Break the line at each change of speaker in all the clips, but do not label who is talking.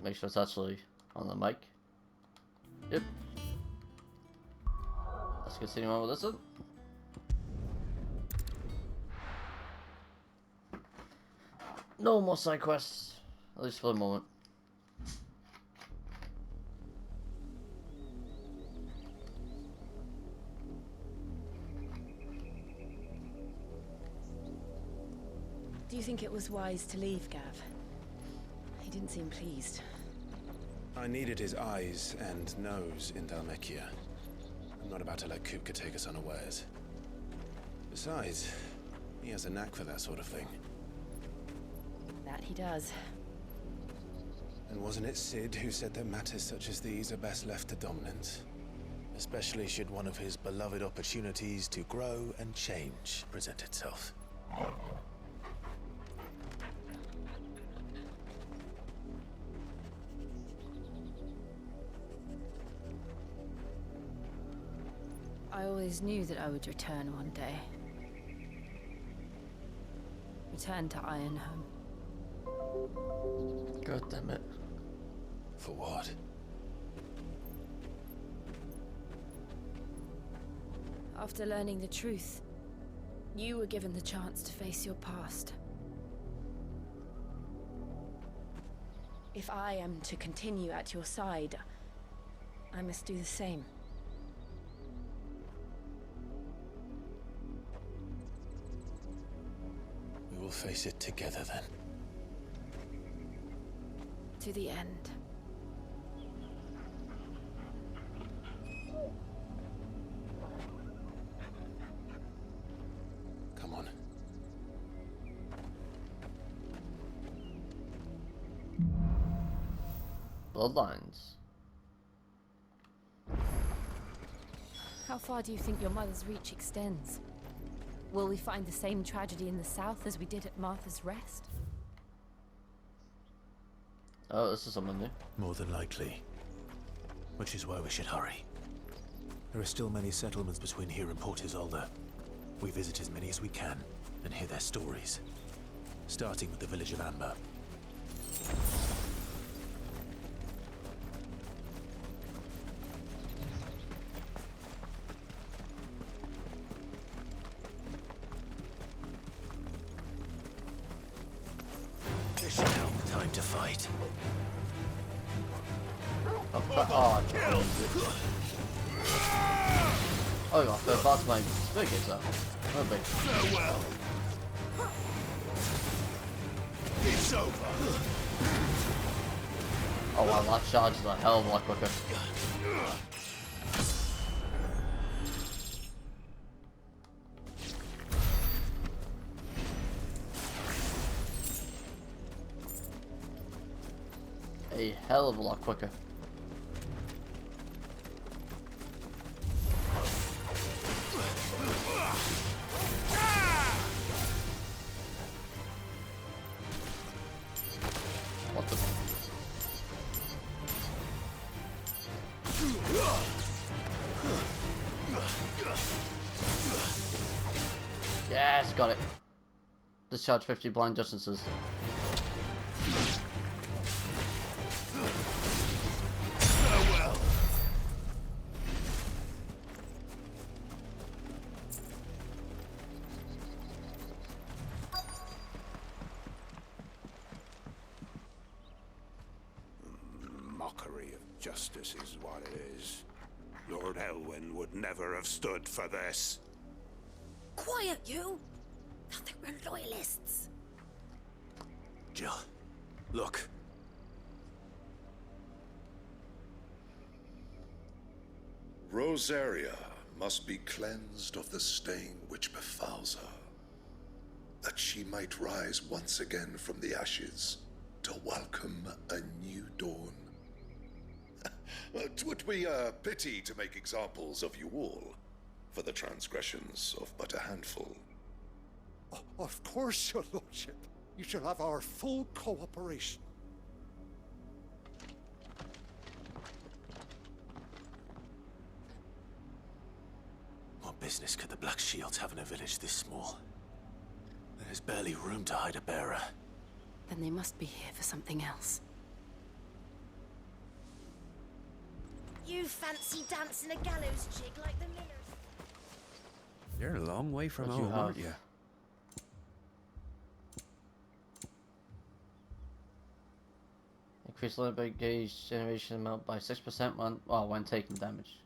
make sure it's actually on the mic. Yep. Let's continue on with this one. No more side quests, at least for the moment.
Do you think it was wise to leave, Gav? He didn't seem pleased.
I needed his eyes and nose in Dhalmekia. I'm not about to let Kupka take us unawares. Besides, he has a knack for that sort of thing.
That he does.
And wasn't it Sid who said that matters such as these are best left to dominance? Especially should one of his beloved opportunities to grow and change present itself.
I always knew that I would return one day. Return to Ironhome.
God damn it.
For what?
After learning the truth, you were given the chance to face your past. If I am to continue at your side, I must do the same.
We will face it together then.
To the end.
Come on.
Bloodlines.
How far do you think your mother's reach extends? Will we find the same tragedy in the south as we did at Martha's Rest?
Oh, this is something new.
More than likely. Which is why we should hurry. There are still many settlements between here and Port Isolde. We visit as many as we can and hear their stories. Starting with the village of Amber. Time to fight.
Oh, oh, you got third parts of my big is that? Oh, big.
Farewell. It's over.
Oh wow, that charge is a hell of a lot quicker. A hell of a lot quicker. What the? Yes, got it. Discharge 50 blind distances.
Farewell. Mockery of justice is what it is. Lord Elwyn would never have stood for this.
Quiet, you! Thought they were loyalists.
Jill, look.
Rosaria must be cleansed of the stain which befouls her, that she might rise once again from the ashes to welcome a new dawn. 'Twould be a pity to make examples of you all, for the transgressions of but a handful.
Of course, your lordship. You shall have our full cooperation.
What business could the Black Shields have in a village this small? There's barely room to hide a bearer.
Then they must be here for something else.
you fancy dancing a gallows jig like the millers?
You're a long way from
What you
home,
have?
aren't you?
Increase limit gauge generation amount by 6% when taking damage.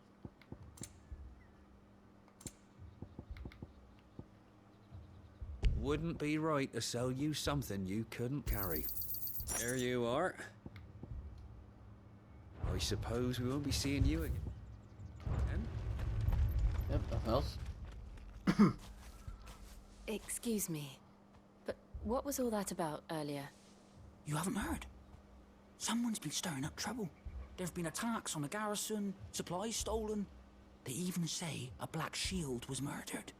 Wouldn't be right to sell you something you couldn't carry. There you are. I suppose we won't be seeing you again.
Yep, nothing else.
Excuse me, but what was all that about earlier?
You haven't heard? Someone's been stirring up trouble. There've been attacks on the garrison, supplies stolen. They even say a Black Shield was murdered.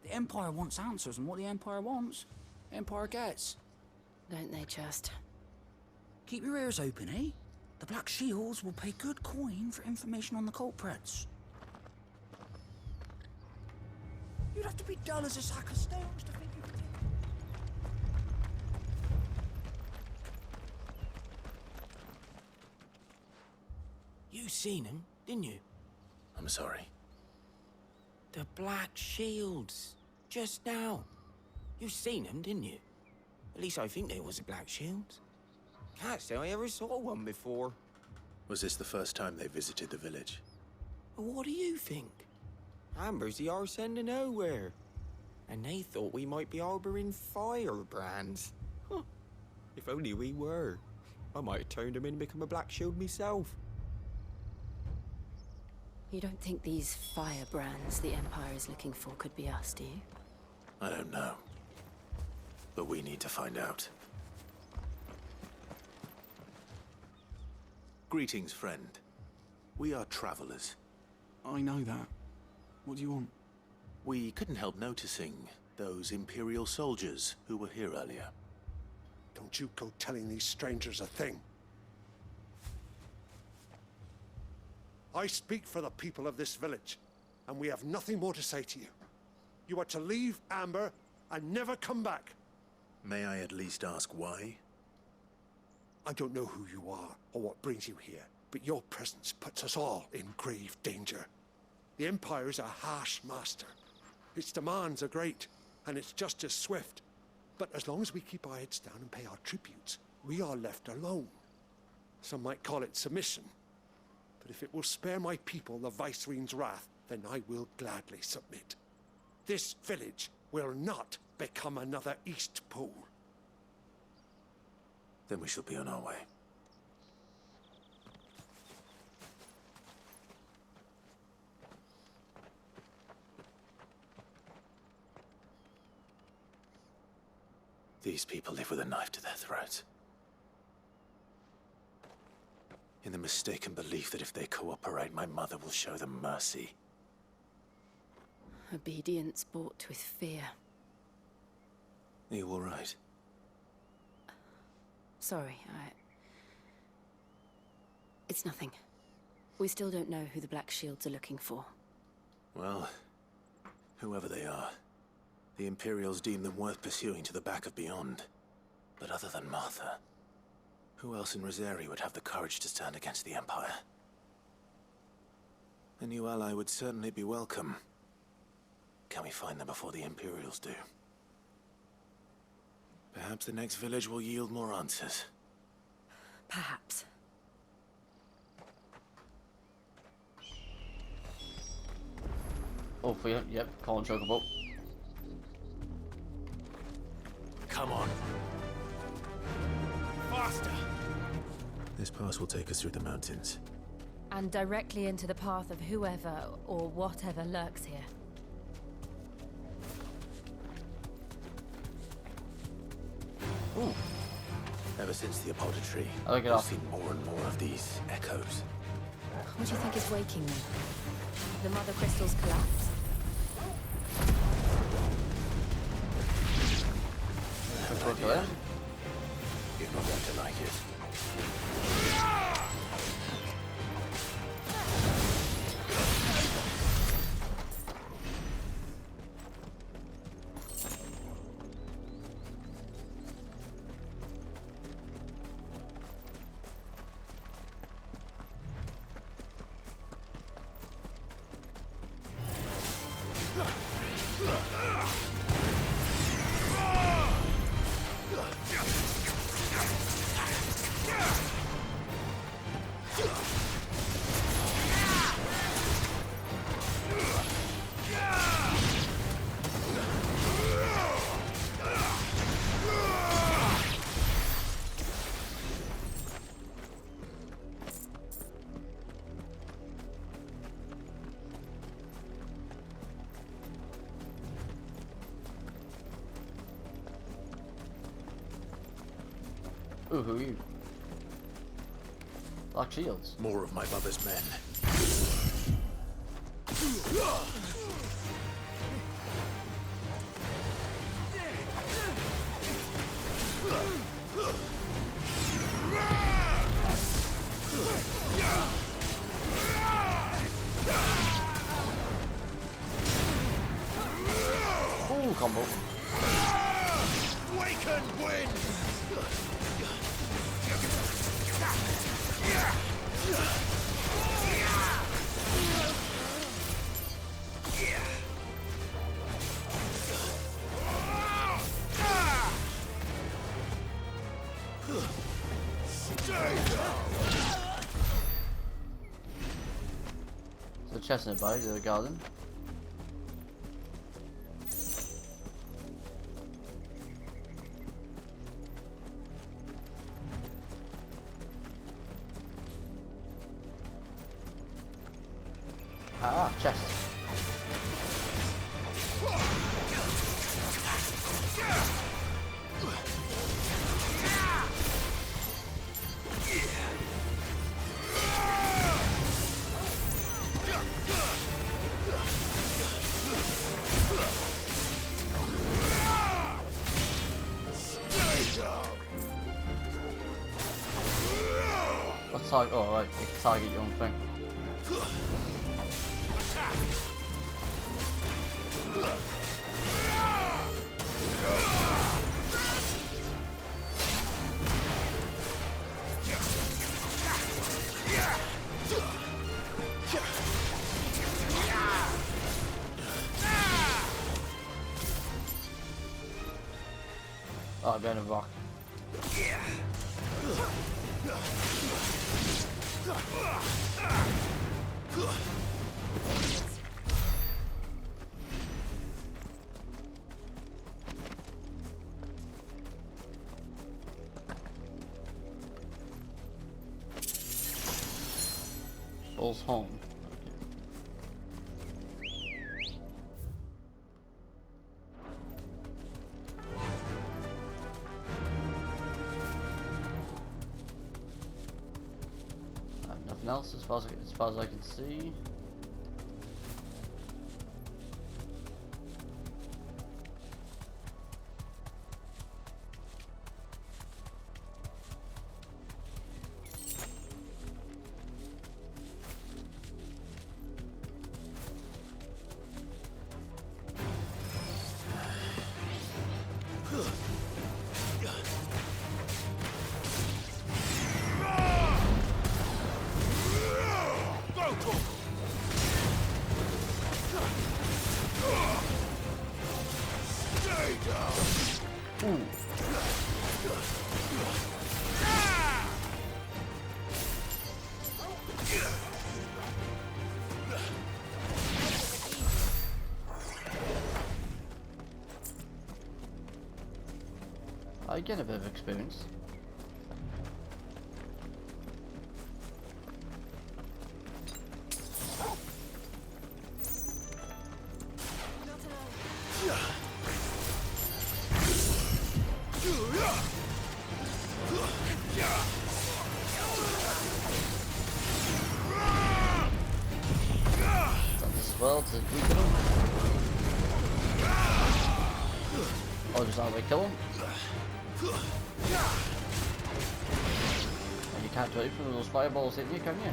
The Empire wants answers, and what the Empire wants, the Empire gets.
Don't they just?
Keep your ears open, eh? The Black Shields will pay good coin for information on the culprits. You'd have to be dull as a sack of stones to think you could... You seen him, didn't you?
I'm sorry.
The Black Shields. Just now. You seen them, didn't you? At least I think they was a Black Shields. Can't say I ever saw one before.
Was this the first time they visited the village?
But what do you think? Amber's the arse end of nowhere. And they thought we might be harboring firebrands. Huh. If only we were. I might have turned them in and become a Black Shield myself.
You don't think these firebrands the Empire is looking for could be us, do you?
I don't know. But we need to find out. Greetings, friend. We are travelers.
I know that. What do you want?
We couldn't help noticing those Imperial soldiers who were here earlier.
Don't you go telling these strangers a thing. I speak for the people of this village, and we have nothing more to say to you. You are to leave Amber and never come back.
May I at least ask why?
I don't know who you are or what brings you here, but your presence puts us all in grave danger. The Empire is a harsh master. Its demands are great, and its justice swift. But as long as we keep our heads down and pay our tributes, we are left alone. Some might call it submission. But if it will spare my people the Viceroy's wrath, then I will gladly submit. This village will not become another East Pool.
Then we shall be on our way. These people live with a knife to their throats. In the mistaken belief that if they cooperate, my mother will show them mercy.
Obedience bought with fear.
Are you all right?
Sorry, It's nothing. We still don't know who the Black Shields are looking for.
Well, whoever they are, the Imperials deem them worth pursuing to the back of beyond. But other than Martha, who else in Rosari would have the courage to stand against the Empire? A new ally would certainly be welcome. Can we find them before the Imperials do? Perhaps the next village will yield more answers.
Perhaps.
Hopefully, yep, call and chocobo.
Come on. Faster! This pass will take us through the mountains.
And directly into the path of whoever or whatever lurks here.
Ooh. Ever since the apothecary,
I'll get
we've
off.
seen more and more of these echoes.
What do you think is waking them? The Mother Crystal's collapse?
Idea.
You're not going to like it.
Ooh, who are you? Black shields.
More of my mother's men.
Ooh, combo.
Waken wind!
So chestnut by the garden. Ah, chest. What's target? Oh, right, you can target your own thing. Oh, I'm gonna rock. Bull's home. Nothing else as far as I can see. I get a bit of experience. Done this well to weaken him. Or just outright kill him. And you can't do it from those fireballs hitting you, can you?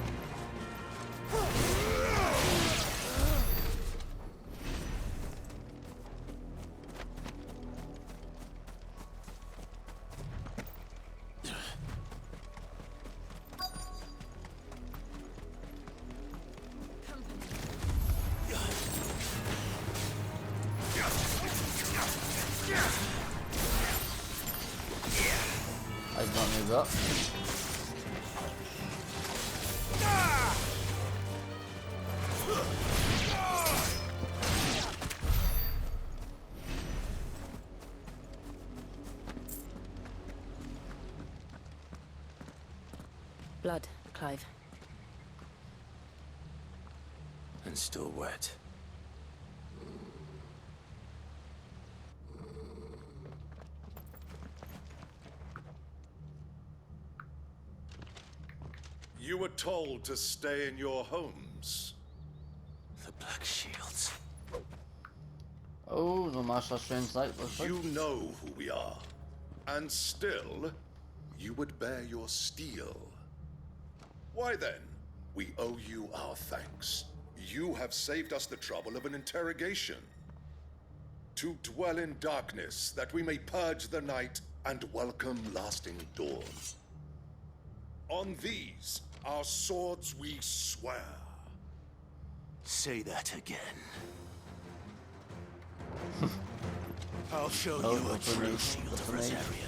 that.
Blood, Clive.
And still wet.
You were told to stay in your homes.
The Black Shields.
Oh, the martial strange light looks like.
You know who we are. And still, you would bear your steel. Why then, we owe you our thanks. You have saved us the trouble of an interrogation. To dwell in darkness, that we may purge the night and welcome lasting dawn. On these, our swords we swear.
Say that again. I'll show
Oh,
you a
that's
true
amazing.
shield
That's
of
amazing.
Rosaria.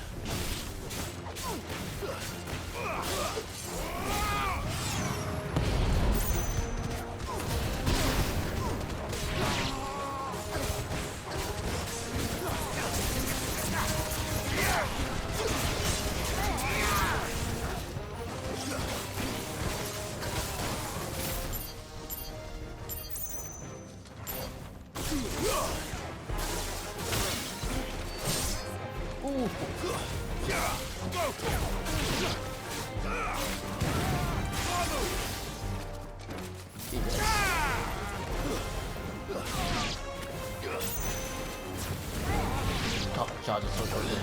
Top charge is so good.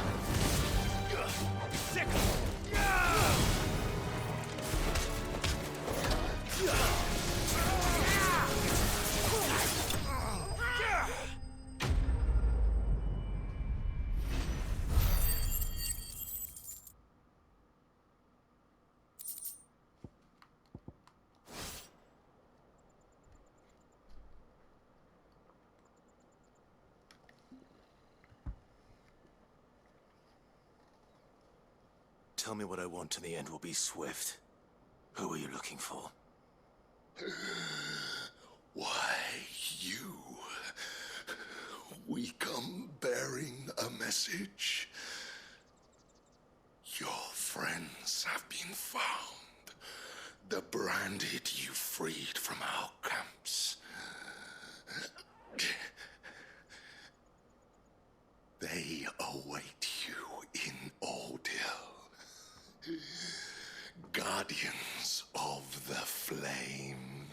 Tell me what I want and the end will be swift. Who are you looking for?
Why, you. We come bearing a message. Your friends have been found. The branded you freed from our camps. They await you in Ordeal. Guardians of the Flame.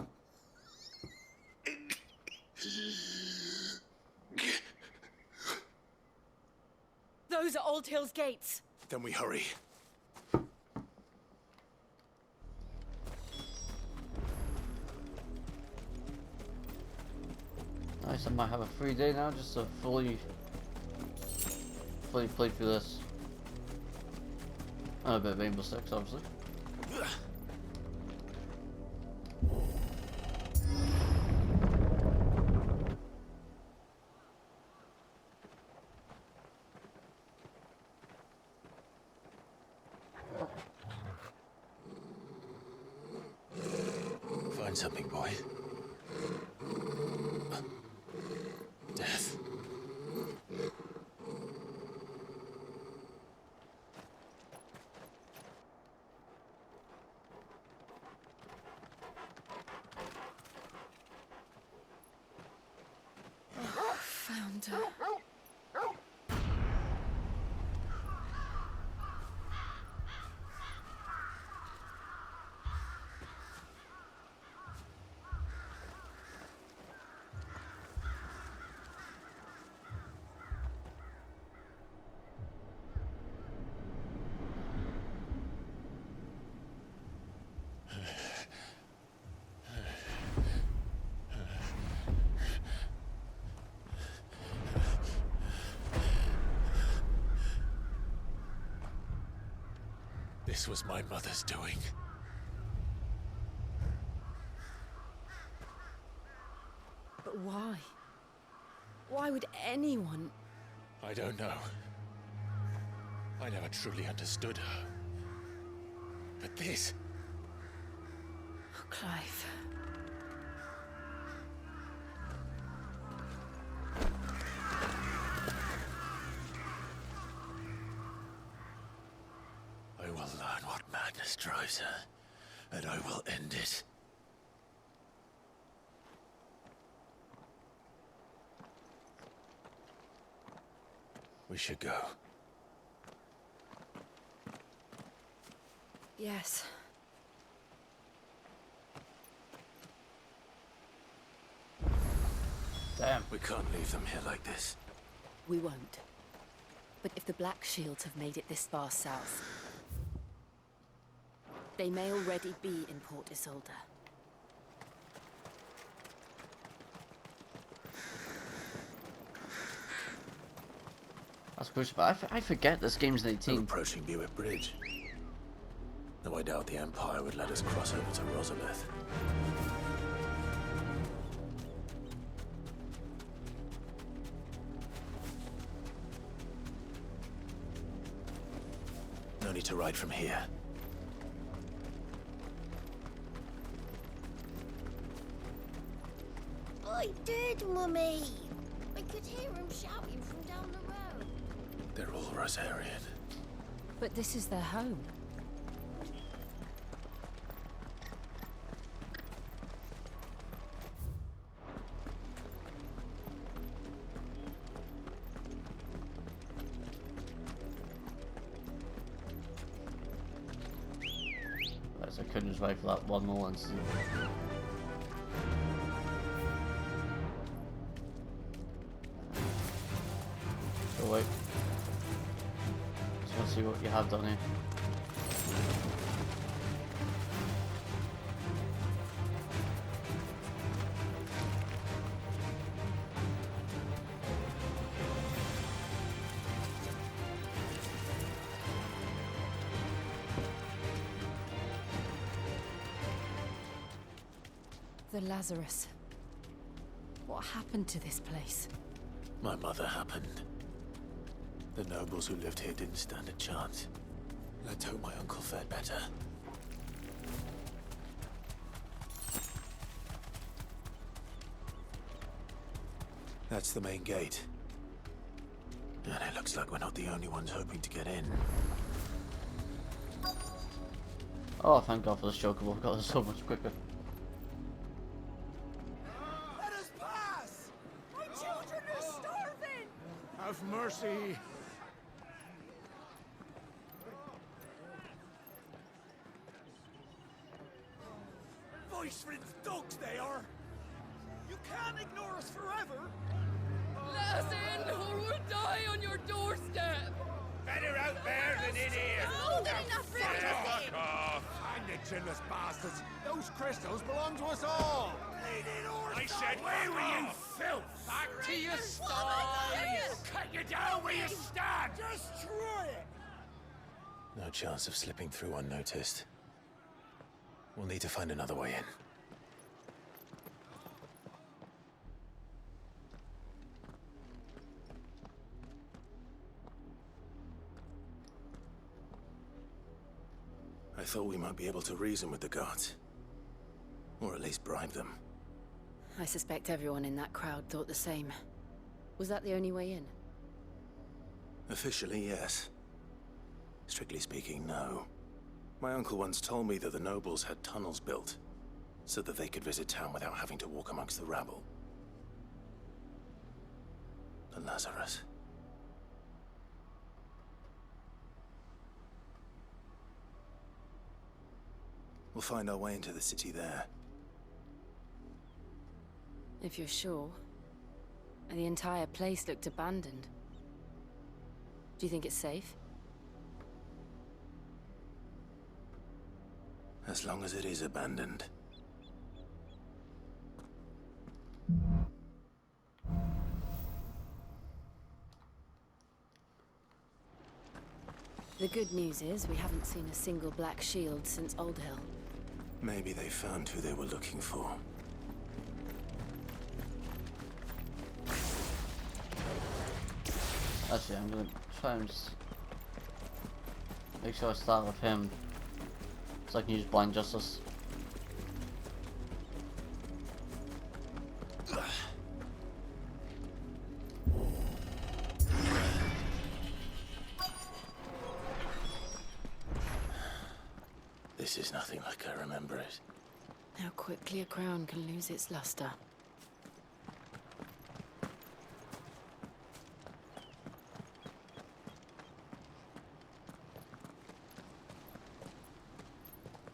Those are Old Hill's gates.
Then we hurry.
Nice, I might have a free day now just to fully play through this. And a bit of Rainbow Six, obviously.
Find something, boy. Death.
Found her.
This was my mother's doing.
But why? Why would anyone...
I don't know. I never truly understood her. But this...
Oh, Clive.
I will learn what madness drives her, and I will end it. We should go.
Yes.
Damn.
We can't leave them here like this.
We won't. But if the Black Shields have made it this far south, they may already be in Port Isolde.
That's crucial, but I forget this game's an
We're
18.
approaching Buick Bridge. Though I doubt the Empire would let us cross over to Rosalith. No need to ride from here.
I did, Mummy. I could hear him shouting from down the road.
They're all Rosarian.
But this is their home.
I couldn't just wait for that one more incident. Oh wait. Just want to see what you have done here.
The Lazarus. What happened to this place?
My mother happened. The nobles who lived here didn't stand a chance. Let's hope my uncle fared better. That's the main gate. And it looks like we're not the only ones hoping to get in.
Oh, thank God for the chocobo. Got this so much quicker.
Let us pass!
My children are starving!
Have mercy! Voice-ridden dogs they are! You can't ignore us forever!
Let us in, or we'll die on your doorstep!
Better out there than in here.
More than enough room to sit.
Fuck off!
Hang the chinless bastards! Those crystals belong to us all!
I said, where were you, filth? Back to your sties! Cut you down where you stand! Just try it!
No chance of slipping through unnoticed. We'll need to find another way in. I thought we might be able to reason with the guards. Or at least bribe them.
I suspect everyone in that crowd thought the same. Was that the only way in?
Officially, yes. Strictly speaking, no. My uncle once told me that the nobles had tunnels built, so that they could visit town without having to walk amongst the rabble. The Lazarus. We'll find our way into the city there.
If you're sure. The entire place looked abandoned. Do you think it's safe?
As long as it is abandoned.
The good news is we haven't seen a single black shield since Old Hill.
Maybe they found who they were looking for.
Actually, I'm gonna try and just make sure I start with him. So I can use Blind Justice.
This is nothing like I remember it.
How quickly a crown can lose its luster.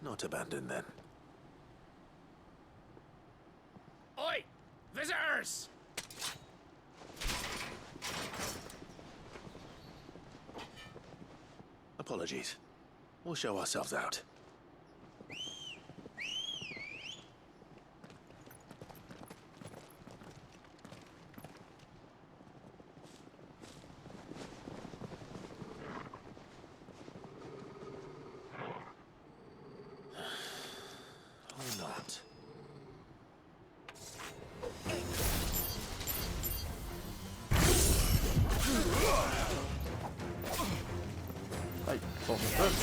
Not abandoned then.
Oi! Visitors!
Apologies. We'll show ourselves out. Or not.
Right, sorcerer first.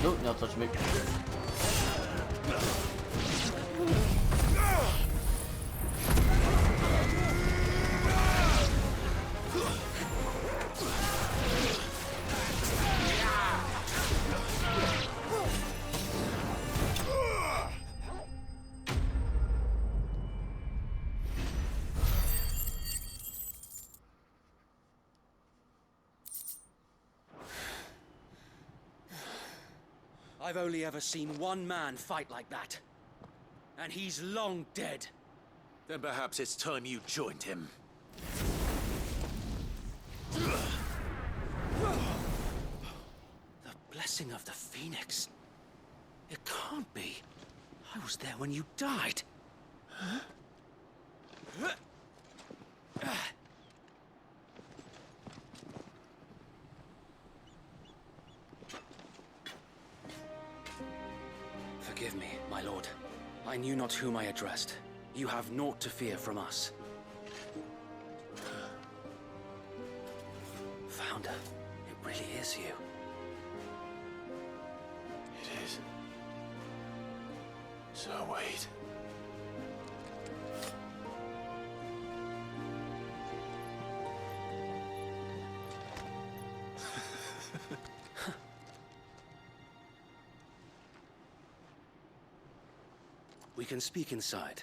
Nope, not touch me.
I've only ever seen one man fight like that. And he's long dead.
Then perhaps it's time you joined him.
The blessing of the Phoenix. It can't be. I was there when you died. Forgive me, my lord. I knew not whom I addressed. You have naught to fear from us. Founder, it really is you.
It is. So wait.
We can speak inside.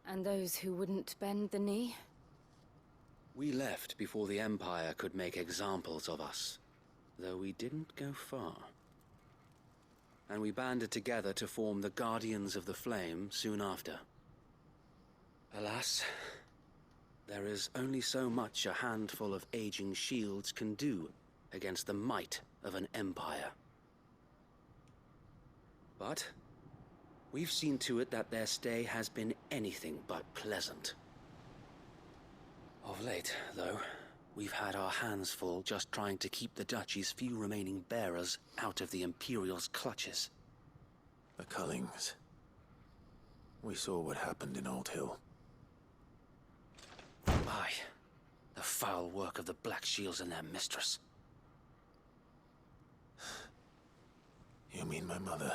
And those who wouldn't bend the knee?
We left before the Empire could make examples of us, though we didn't go far. And we banded together to form the Guardians of the Flame soon after. Alas, there is only so much a handful of aging shields can do against the might of an empire. But we've seen to it that their stay has been anything but pleasant. Of late, though, we've had our hands full just trying to keep the Duchy's few remaining bearers out of the Imperial's clutches.
The Cullings. We saw what happened in Old Hill.
Aye, the foul work of the Black Shields and their mistress.
You mean my mother?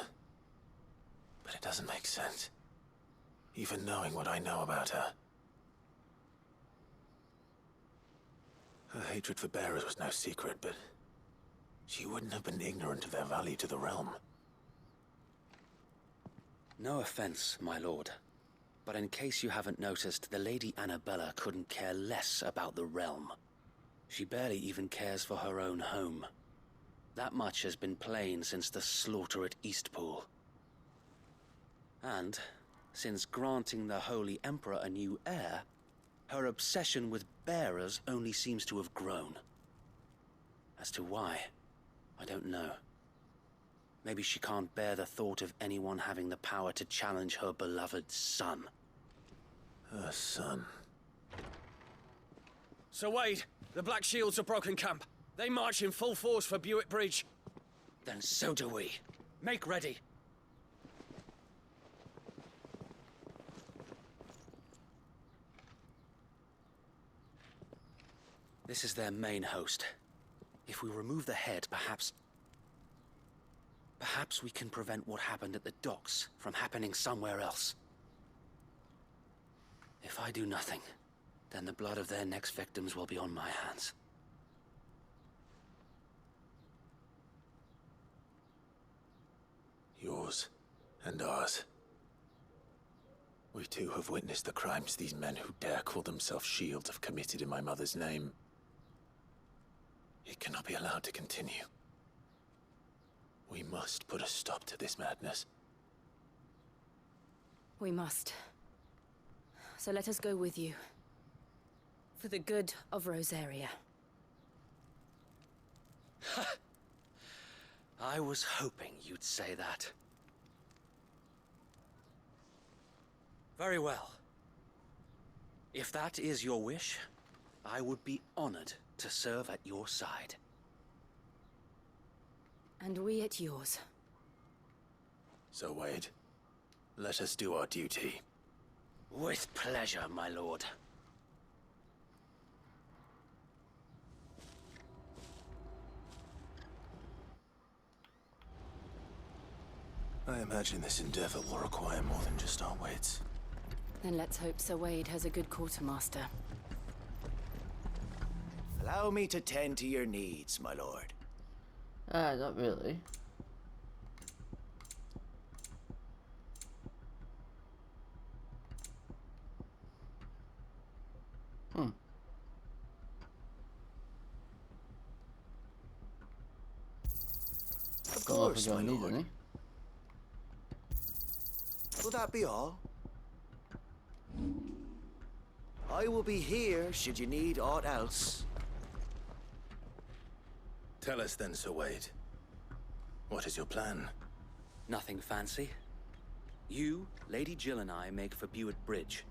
But it doesn't make sense. Even knowing what I know about her. Her hatred for bearers was no secret, but she wouldn't have been ignorant of their value to the realm.
No offense, my lord, but in case you haven't noticed, the Lady Annabella couldn't care less about the realm. She barely even cares for her own home. That much has been plain since the slaughter at Eastpool. And, since granting the Holy Emperor a new heir, her obsession with bearers only seems to have grown. As to why, I don't know. Maybe she can't bear the thought of anyone having the power to challenge her beloved son.
Her son.
Sir Wade, the Black Shields have broken camp. They march in full force for Buick Bridge.
Then so do we.
Make ready.
This is their main host. If we remove the head, perhaps we can prevent what happened at the docks from happening somewhere else. If I do nothing, then the blood of their next victims will be on my hands.
Yours and ours. We too have witnessed the crimes these men who dare call themselves Shields have committed in my mother's name. It cannot be allowed to continue. We must put a stop to this madness.
We must. So let us go with you. For the good of Rosaria.
I was hoping you'd say that. Very well. If that is your wish, I would be honored to serve at your side.
And we at yours.
So, Wade, let us do our duty.
With pleasure, my lord.
I imagine this endeavor will require more than just our wits.
Then let's hope Sir Wade has a good quartermaster.
Allow me to tend to your needs, my lord.
Not really.
Of course, my lord.
Any.
Will that be all? I will be here should you need aught else.
Tell us then, Sir Wade. What is your plan?
Nothing fancy. You, Lady Jill and I make for Buick Bridge,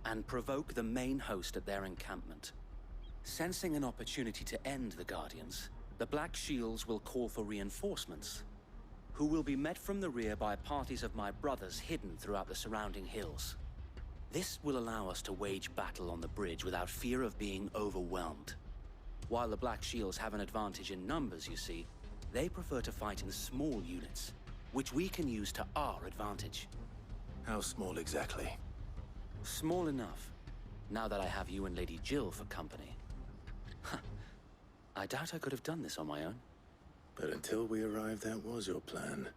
and provoke the main host at their encampment. Sensing an opportunity to end the Guardians, the Black Shields will call for reinforcements, who will be met from the rear by parties of my brothers hidden throughout the surrounding hills. This will allow us to wage battle on the bridge without fear of being overwhelmed. While the Black Shields have an advantage in numbers, you see, they prefer to fight in small units, which we can use to our advantage.
How small exactly?
Small enough, now that I have you and Lady Jill for company. I doubt I could have done this on my own.
But until we arrived, that was your plan.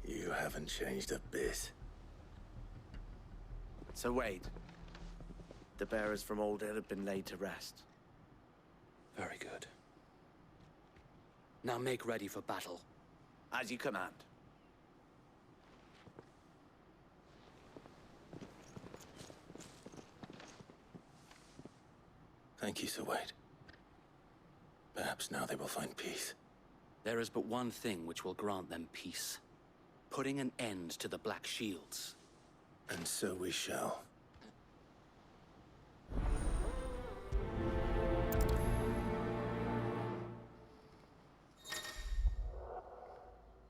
You haven't changed a bit.
Sir Wade, the bearers from Old Inn have been laid to rest.
Very good. Now make ready for battle.
As you command.
Thank you, Sir Wade. Perhaps now they will find peace.
There is but one thing which will grant them peace. Putting an end to the Black Shields.
And so we shall.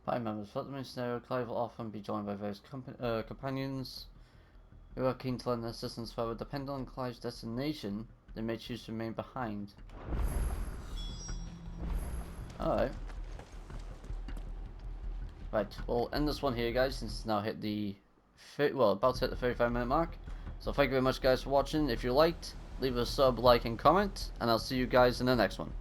Party members. Throughout the main scenario, Clive will often be joined by various companions who are keen to lend their assistance. However, depending on Clive's destination, they may choose to remain behind. Alright. Right, we'll end this one here, guys, since it's now hit the about to hit the 35-minute mark. So thank you very much, guys, for watching. If you liked, leave a sub, like, and comment, and I'll see you guys in the next one.